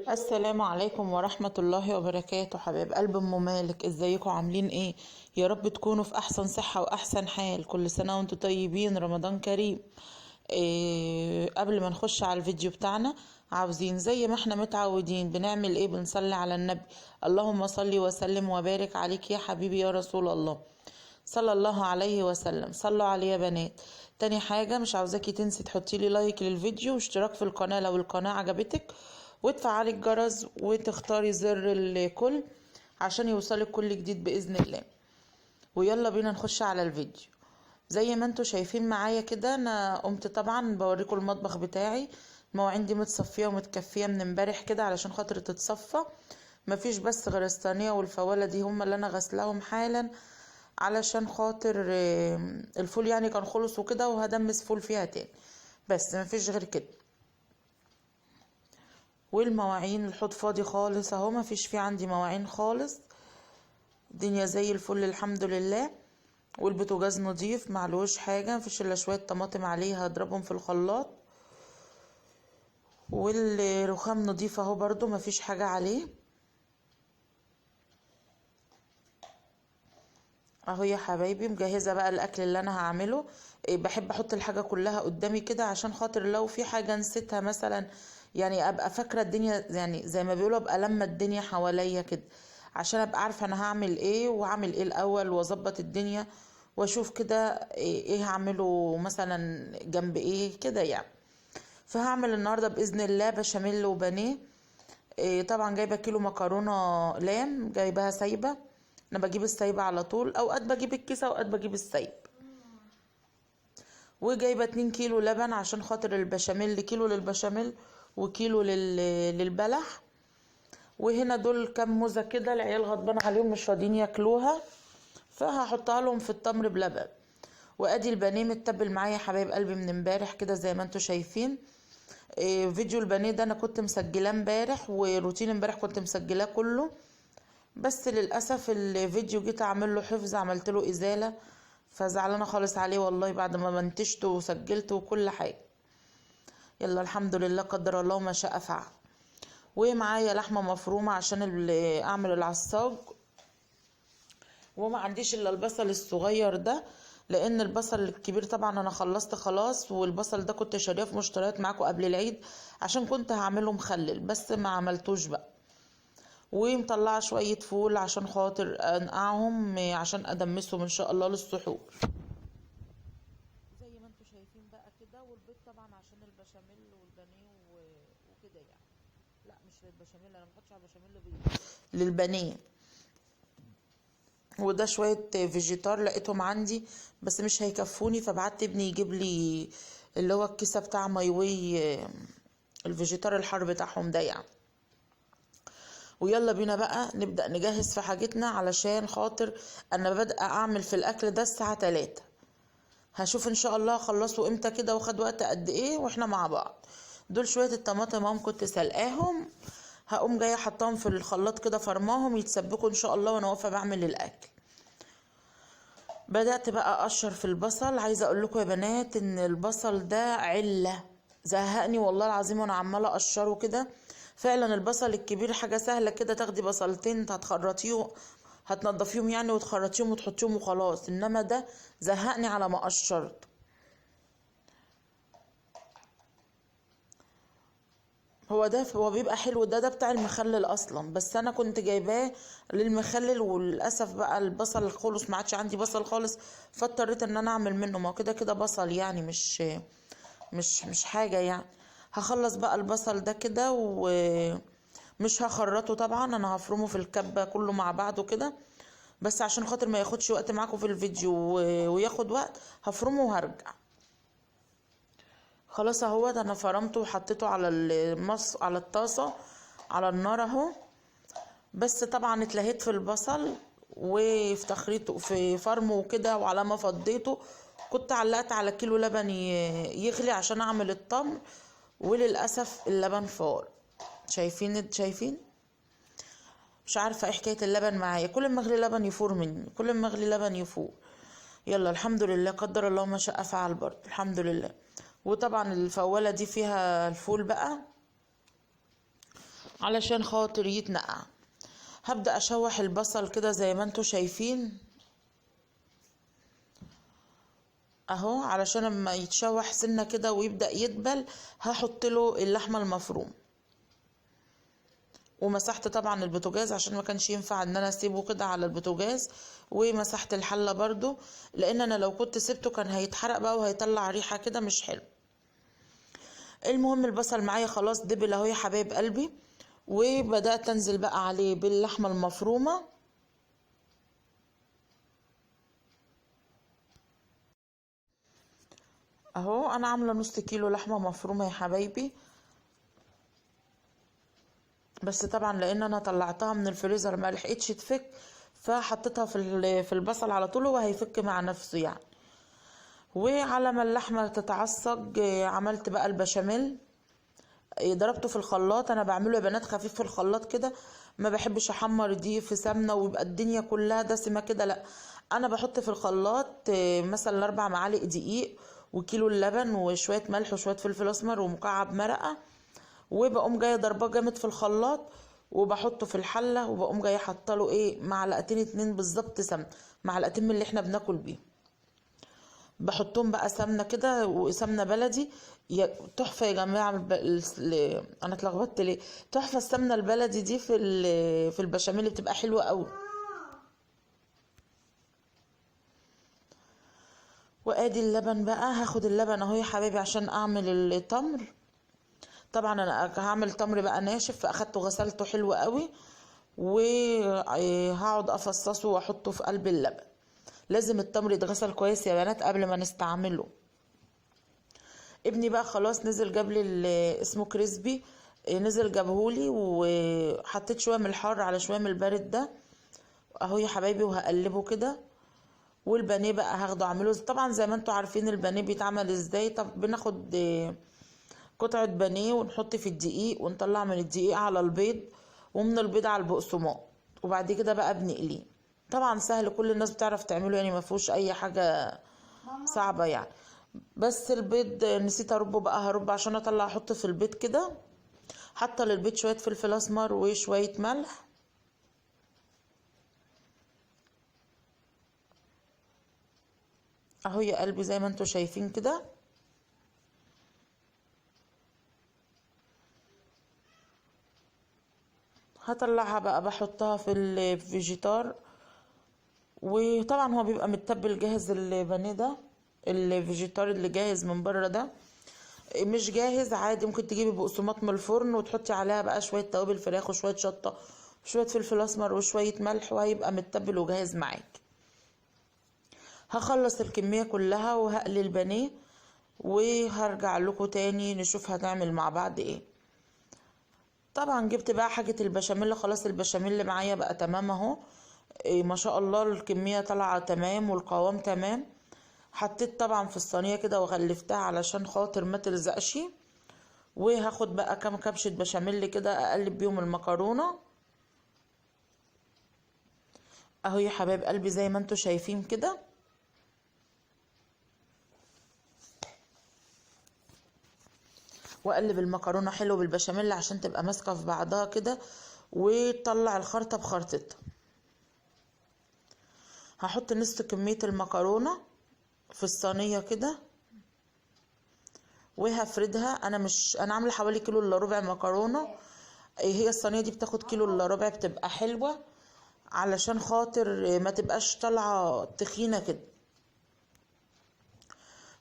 السلام عليكم ورحمة الله وبركاته. حبايب قلب ام مالك، ازيكم؟ عاملين ايه؟ يا رب تكونوا في احسن صحة واحسن حال. كل سنة وانتم طيبين، رمضان كريم. قبل ما نخش على الفيديو بتاعنا، عاوزين زي ما احنا متعودين بنعمل ايه؟ بنصلي على النبي. اللهم صل وسلم وبارك عليك يا حبيبي يا رسول الله، صلى الله عليه وسلم. صلوا عليه يا بنات. تاني حاجة، مش عاوزاكي تنسي تحطي لي لايك للفيديو واشتراك في القناة لو القناة عجبتك، وتفعلي الجرس وتختاري زر الكل عشان يوصلك كل جديد بإذن الله. ويلا بينا نخش على الفيديو. زي ما انتوا شايفين معايا كده، انا قمت طبعا بوريكم المطبخ بتاعي. المواعين دي متصفيه ومتكفيه من امبارح كده علشان خاطر تتصفى. مفيش بس غير الصينيه والفواله دي هما اللي انا غسلاهم حالا، علشان خاطر الفول يعني كان خلص وكده، وهدمس فول فيها تاني. بس مفيش غير كده. والمواعين الحوض فاضي خالص اهو، مفيش فيه عندي مواعين خالص. الدنيا زي الفل الحمد لله. والبوتاجاز نضيف معلوش حاجة، مفيش الا شوية طماطم عليه هضربهم في الخلاط. والرخام نضيف اهو برضو مفيش حاجة عليه اهو يا حبايبي. مجهزة بقى الاكل اللي انا هعمله. بحب احط الحاجة كلها قدامي كده عشان خاطر لو في حاجة نسيتها مثلا، يعني ابقى فاكرة الدنيا، يعني زي ما بيقولوا ابقى لما الدنيا حواليا كده، عشان ابقى عارفة انا هعمل ايه وهعمل ايه الاول، واظبط الدنيا واشوف كده ايه هعمله مثلا جنب ايه كده يعني. فهعمل النهارده باذن الله بشاميل وبانيه. طبعا جايبه كيلو مكرونه لام، جايباها سايبه. انا بجيب السايبه على طول، اوقات بجيب الكيسه اوقات بجيب السايب. وجايبه 2 كيلو لبن عشان خاطر البشاميل، كيلو للبشاميل وكيلو للبلح. وهنا دول كام موزه كده، العيال غضبان عليهم مش راضيين ياكلوها، فهحطها لهم في التمر بلبن. وادي البانيه متبل معايا حبايب قلبي من امبارح كده زي ما انتوا شايفين. فيديو البانيه ده انا كنت مسجلاه امبارح، وروتين امبارح كنت مسجلاه كله، بس للاسف الفيديو جيت اعمل له حفظ، عملت له ازاله، فزعلانه خالص عليه والله بعد ما منتجته وسجلته وكل حاجه. يلا الحمد لله، قدر الله ما شاء فعل. ومعايا لحمه مفرومه عشان اعمل العصاج. وما عنديش الا البصل الصغير ده، لان البصل الكبير طبعا انا خلصت خلاص، والبصل ده كنت شاريه في مشتريات معاكم قبل العيد عشان كنت هعمله مخلل بس ما عملتوش بقى. ومطلعه شويه فول عشان خاطر انقعهم عشان ادمسهم ان شاء الله للسحور. زي ما انتم شايفين بقى كده. والبيض طبعا عشان البشاميل والبانيه وكده يعني. لا مش للبشاميل، انا ما بحطش على البشاميل بيض، للبانيه. وده شوية فيجيتار لقيتهم عندي بس مش هيكفوني، فبعت ابني يجيب لي اللي هو الكيسة بتاع مايوي، الفيجيتار الحر بتاعهم ده يعني. ويلا بينا بقى نبدأ نجهز في حاجتنا، علشان خاطر انا بادئه اعمل في الاكل ده الساعة 3. هشوف ان شاء الله اخلصه امتى كده واخد وقت قد ايه واحنا مع بعض. دول شوية الطماطم هم كنت سلقاهم، هقوم جايه حطاهم في الخلاط كده فرماهم يتسبكوا ان شاء الله وانا واقفه بعمل الاكل. بدأت بقى اقشر في البصل. عايزه اقول لكم يا بنات ان البصل ده عله، زهقني والله العظيم وانا عماله اقشره كده. فعلا البصل الكبير حاجه سهله كده، تاخدي بصلتين هتخرطيه، هتنضفيهم يعني وتخرطيهم وتحطيهم وخلاص، انما ده زهقني على ما قشرت. هو بيبقى حلو، ده بتاع المخلل اصلا، بس انا كنت جايباه للمخلل، وللاسف بقى البصل خلص، ما عادش عندي بصل خالص، فاضطريت ان انا اعمل منه. ما هو كده كده بصل يعني مش حاجه يعني. هخلص بقى البصل ده كده ومش هخرطه طبعا، انا هفرمه في الكبه كله مع بعضه كده، بس عشان خاطر ما ياخدش وقت معاكم في الفيديو وياخد وقت هفرمه وهرجع. خلاص اهوت انا فرمته وحطيته على على الطاسه على النار اهو. بس طبعا اتلهيت في البصل وفي تخريطه في فرمه وكده، وعلى ما فضيته كنت علقت على كيلو لبن يغلي عشان اعمل التمر، وللاسف اللبن فار. شايفين مش عارفه ايه حكايه اللبن معايا، كل ما اغلي لبن يفور مني، كل ما اغلي لبن يفور. يلا الحمد لله، قدر الله ما شاء فعل برضه الحمد لله. وطبعا الفوالة دي فيها الفول بقى، علشان خاطر يتنقع. هبدأ اشوح البصل كده زي ما انتوا شايفين اهو، علشان لما يتشوح سنة كده ويبدأ يدبل هحط له اللحمة المفروم. ومسحت طبعا البوتاجاز عشان ما كانش ينفع ان انا اسيبه كده على البوتاجاز، ومسحت الحلة برضو لان انا لو كنت سبته كان هيتحرق بقى وهيطلع ريحة كده مش حلو. المهم البصل معايا خلاص دبل اهو يا حبايب قلبي، وبدأت انزل بقى عليه باللحمة المفرومة. اهو انا عاملة نص كيلو لحمة مفرومة يا حبايبي، بس طبعا لان انا طلعتها من الفريزر ما لحقتش تفك، فحطيتها في البصل على طول وهيفك مع نفسه يعني. وعلى ما اللحمة تتعصج عملت بقى البشاميل. ضربته في الخلاط، انا بعمله يا بنات خفيف في الخلاط كده، ما بحبش احمر دي في سمنة ويبقى الدنيا كلها دسمة كده، لا انا بحط في الخلاط مثلا 4 معالق دقيق وكيلو اللبن وشوية ملح وشوية فلفل اسمر ومكعب مرقة، وبقوم جايه ضرباه جامد في الخلاط وبحطه في الحله، وبقوم جايه حاطه له معلقتين 2 بالظبط سمنه، معلقتين من اللي احنا بناكل بيه. بحطهم بقى سمنه كده وسمنه بلدي، تحفه يا جماعه. انا اتلخبطت ليه، تحفه السمنه البلدي دي في البشاميل بتبقى حلوه قوي. وادي اللبن بقى، هاخد اللبن اهو يا حبايبي عشان اعمل التمر. طبعا انا هعمل تمر بقى ناشف، فاخدته غسلته حلو قوي، وهقعد افصصه واحطه في قلب اللبن. لازم التمر يتغسل كويس يا بنات قبل ما نستعمله. ابني بقى خلاص نزل جاب لي اسمه كريسبي، نزل جابهولي وحطيت شويه من الحار على شويه من البارد ده اهو يا حبايبي، وهقلبه كده. والبانيه بقى هاخده اعمله طبعا زي ما انتوا عارفين البانيه بيتعمل ازاي. طب بناخد قطعة بانيه ونحط في الدقيق ونطلع من الدقيق على البيض، ومن البيض على البقسماط، وبعد كده بقى بنقليه. طبعا سهل كل الناس بتعرف تعمله يعني، ما فيهوش اي حاجة صعبة يعني. بس البيض نسيت اربه بقى، هرب عشان اطلع احط في البيض كده. حاطه للبيض شوية فلفل اسمر وشوية ملح اهو يا قلبي زي ما انتوا شايفين كده. هطلعها بقى بحطها في الفيجيتار، وطبعا هو بيبقى متبل جاهز البانيه ده، الفيجيتار اللي جاهز من بره ده. مش جاهز عادي ممكن تجيبي بقسماط من الفرن وتحطي عليها بقى شويه توابل فراخ وشويه شطه وشويه فلفل اسمر وشويه ملح، وهيبقى متبل وجاهز معاك. هخلص الكميه كلها وهقلي البانيه، وهرجع لكم تاني نشوف هنعمل مع بعض ايه. طبعا جبت بقى حاجه البشاميل، خلاص البشاميل اللي معايا بقى تمام اهو. ما شاء الله الكميه طالعه تمام والقوام تمام. حطيت طبعا في الصينيه كده وغلفتها علشان خاطر ما تلزقش. وهاخد بقى كام كبشه بشاميل كده اقلب بيهم المكرونه اهو يا حبايب قلبي زي ما انتوا شايفين كده. واقلب المكرونه حلو بالبشاميل عشان تبقى ماسكه في بعضها كده، وتطلع الخرطه بخرطتها. هحط نص كميه المكرونه في الصينيه كده وهفردها. انا عامله حوالي كيلو الا ربع مكرونه. هي الصينيه دي بتاخد كيلو الا ربع، بتبقى حلوه علشان خاطر ما تبقاش طالعه تخينه كده.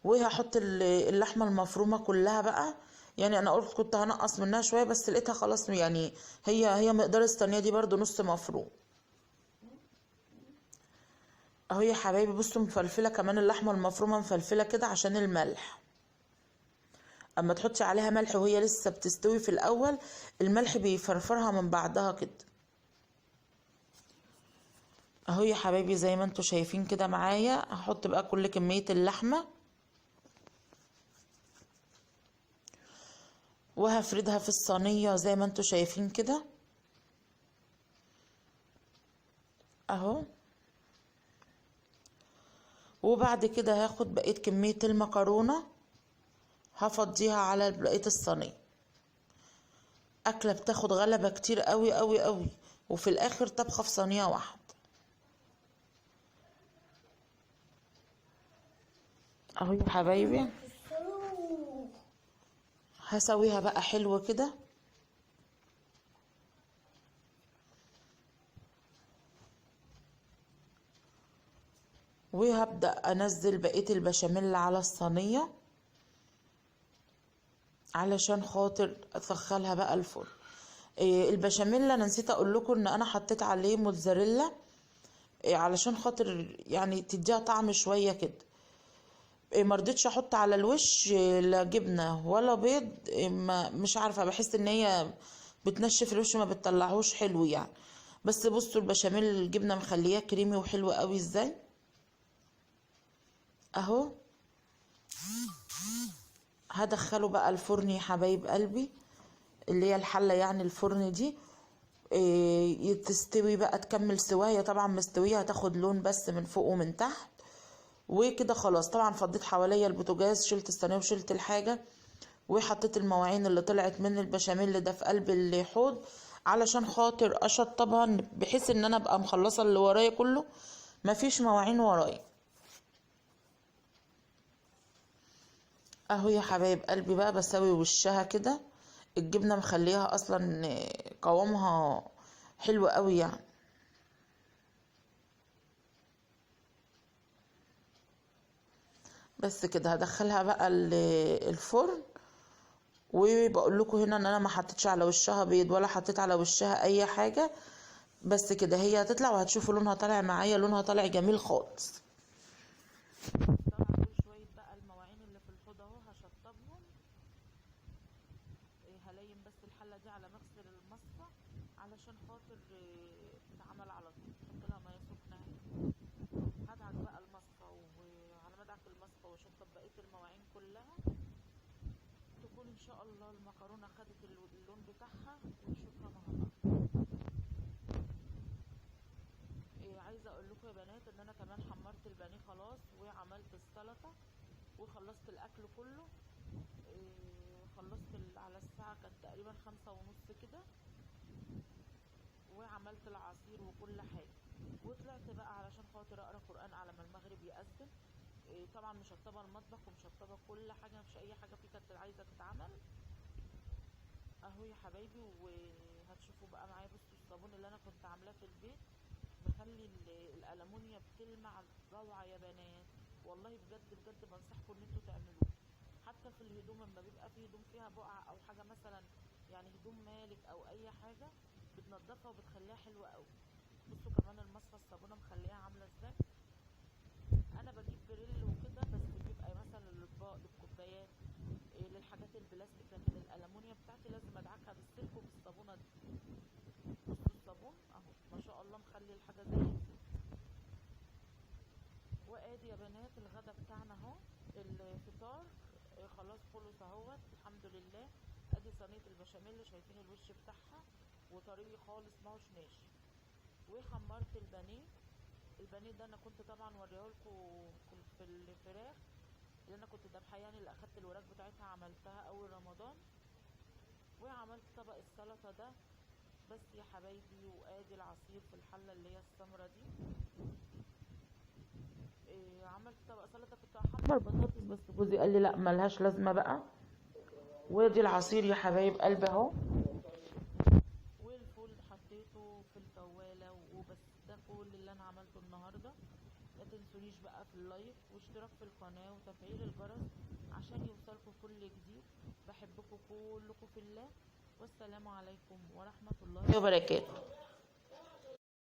وهحط اللحمه المفرومه كلها بقى، يعني انا قلت كنت هنقص منها شويه بس لقيتها خلاص يعني هي مقدار الصينيه دي برضو نص مفروم اهو يا حبايبي. بصوا مفلفله كمان اللحمه المفرومه مفلفله كده عشان الملح. اما تحطي عليها ملح وهي لسه بتستوي في الاول الملح بيفرفرها من بعضها كده اهو يا حبايبي زي ما انتوا شايفين كده معايا. هحط بقى كل كميه اللحمه وهفردها في الصينيه زي ما انتوا شايفين كده اهو. وبعد كده هاخد بقيه كميه المكرونه هفضيها على بقيه الصينيه اكله بتاخد غلبه كتير قوي قوي قوي، وفي الاخر طبخه في صينيه واحده. اهو يا حبايبي، هسويها بقى حلو كده. وهبدأ انزل بقية البشاميل على الصينية علشان خاطر ادخلها بقى الفرن. البشاميل انا نسيت اقول لكم ان انا حطيت عليه موتزاريلا، علشان خاطر يعني تديها طعم شوية كده. مرضتش احط على الوش لا جبنة ولا بيض. ما مش عارفة، بحس ان هي بتنشف الوش ما بتطلعهوش حلو يعني. بس بصوا البشاميل الجبنة مخلياه كريمي وحلو قوي ازاي. اهو هدخله بقى الفرن يا حبايب قلبي، اللي هي الحلة يعني الفرن دي. تستوي بقى تكمل سواية، طبعا مستوية هتاخد لون بس من فوق ومن تحت. وكده خلاص. طبعا فضيت حواليا البوتاجاز، شلت الصينية وشلت الحاجة، وحطيت المواعين اللي طلعت من البشاميل ده في قلب الحوض علشان خاطر اشطبها، بحيث ان انا ابقى مخلصة اللي ورايا كله، مفيش مواعين ورايا. اهو يا حبايب قلبي بقى بسوي وشها كده. الجبنة مخليها اصلا قوامها حلو قوي يعني. بس كده هدخلها بقى الفرن. وبقول لكم هنا ان انا ما حطيتش على وشها بيض ولا حطيت على وشها اي حاجة. بس كده هي هتطلع، وهتشوفوا لونها طالع معايا، لونها طالع جميل خالص. طبعا دول شوية بقى المواعين اللي في الحوض اهو هشطبهم. هلين بس الحلة دي على مغسل المصفى علشان خاطر تتعمل على طول. احط لها مية سخنة اهي. هدعك بقى المصفى، وعلى ما ادعك المصفى واشطب بقية المواعين كلها، تكون ان شاء الله المكرونة خدت اللون بتاعها ونشوفها مع بعض. عايزة اقول لكم يا بنات ان انا كمان حمرت البانيه خلاص، وعملت السلطة، وخلصت الاكل كله. خلصت على الساعة كانت تقريبا 5:30 كده، وعملت العصير وكل حاجة. وطلعت بقى علشان خاطر اقرا قرآن على ما المغرب يأذن. طبعا مشطبة المطبخ ومشطبة كل حاجة، مفيش اي حاجة فيه كانت عايزة تتعمل. اهو يا حبايبي. وهتشوفوا بقى معايا، بصوا الصابون اللي انا كنت عاملاه في البيت مخلي الألمونيا بتلمع روعة يا بنات. والله بجد بجد بنصحكم ان انتوا تعملوه. حتى في الهدوم لما بيبقى في هدوم فيها بقع او حاجة مثلا، يعني هدوم مالك او اي حاجة، بتنضفها وبتخليها حلوة قوي. بصوا كمان المصفى الصابونة مخليها عاملة ازاي. انا بجيب بريل وكده، بس بيبقى مثلا للاطباق للكوبايات، للحاجات البلاستيك، لكن الألمونيا بتاعتي لازم ادعكها بالسلك وبالصابونة دي. بصوا الصابون اهو ما شاء الله مخلي الحاجة زي الفل. وادي يا بنات الغدا بتاعنا اهو، الفطار خلاص خلص اهوت الحمد لله. ادي صينيه البشاميل، شايفين الوش بتاعها وطري خالص ماهوش ناشف. وحمرت البانيه. البانيه ده انا كنت طبعا وريهولكوا في الفراخ اللي انا كنت دابحه، يعني اللي اخدت الوراك بتاعتها عملتها اول رمضان. وعملت طبق السلطه ده بس يا حبايبي. وادي العصير في الحله اللي هي السمرة دي. عملت طبق سلطه، كنت هحمر بطاطس بس جوزي قال لي لا ملهاش لازمه بقى. وادي العصير يا حبايب قلبي اهو. والفول حطيته في الفواله وبس. ده كل اللي انا عملته النهارده. ما تنسونيش بقى في اللايك واشتراك في القناه وتفعيل الجرس عشان يوصلكم كل جديد. بحبكم كلكم في الله، والسلام عليكم ورحمه الله وبركاته.